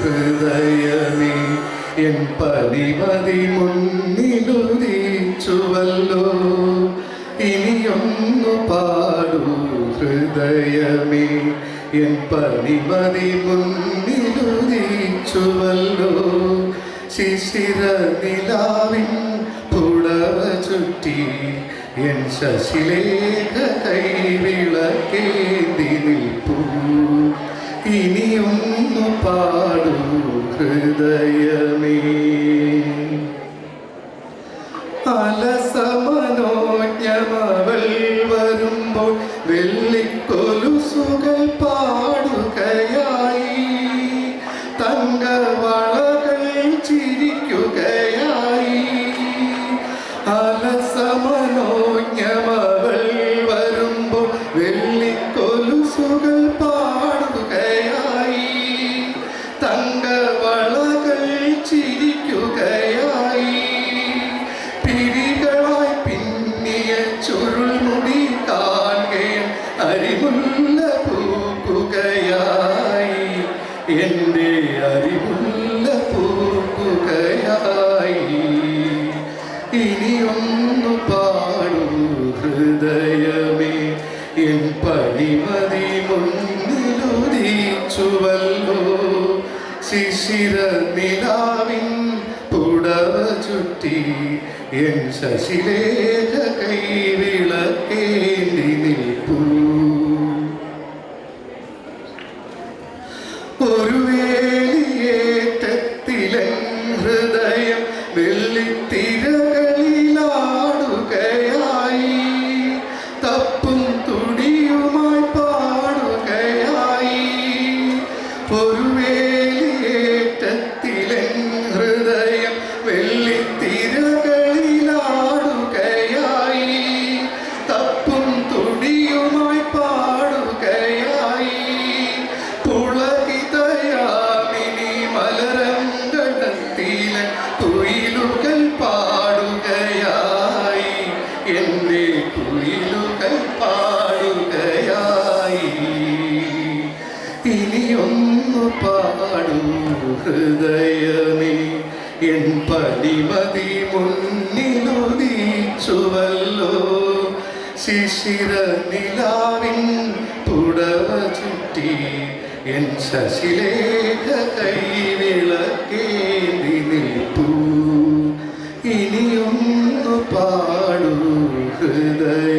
ഹൃദയമേ എൻ പരിമതി മുന്നിലുദിച്ചുവല്ലോ. ഇനിയൊന്നു പാടൂ ഹൃദയമേ എൻ പരിമതി മുന്നിലുദിച്ചുവല്ലോ. ശിശിര നിലാവിൻ പുടവ ചുറ്റി എൻ ശശിലേഖ കൈവിളക്കേന്തി നിൽപ്പൂ. ഇനിയൊന്നു പാടൂ ഹൃദയമേ. അലസമനോജ്ഞമവൾ വരുമ്പോൾ വെള്ളിക്കൊലുസുകൾ പാടുകയായി, തങ്കവളകൾ ചിരിക്കുകയായി. അലസമനോജ്ഞമവൾ വരുമ്പോൾ വെള്ളിക്കൊലുസുകൾ പാടുകയായി, തങ്കവളകൾ ചിരിക്കുകയായി. പിരികളായി പിന്നിയ ചുരുൾമുടി കാണുകയും അരിമുല്ല പൂക്കുകയായി, എൻ്റെ അരിമുല്ല പൂക്കുകയായി. ഇനിയൊന്നു പാടൂ ഹൃദയമേ എൻ പരിമതി മുന്നിലുദിച്ചുവല്ലോ. ശിശിര നിലാവിൻ പുടവ ചുറ്റി എൻ ശശിലേഖ കൈവിളക്കേന്തി നിൽപ്പൂ. ഒരു വേലിയേറ്റത്തിലെൻ ഹൃദയം വെള്ളിത്തിരകളിലാടുകയായി, തപ്പും തുടിയുമായി പാടുകയായി. ഒരു വേലിയേറ്റത്തിലെൻ ഹൃദയം വെള്ളിത്തിരകളിലാടുകയായി, തപ്പും തുടിയുമായി പാടുകയായി. പുളകിതയാമിനി മലരംഗണത്തിലെ കുയിലുകൾ പാടുകയായി, എൻ്റെ കുയിലുകൾ പാടുകയായി. ഇനിയൊന്നു പാടൂ ഹൃദയമേ എൻ പരിമതി മുന്നിലുദിച്ചുവല്ലോ. ശിശിര നിലാവിൻ പുടവ ചുറ്റി എൻ ശശിലേഖ കൈവിളക്കേന്തി നിൽപ്പൂ. ഇനിയൊന്നു പാടൂ ഹൃദയ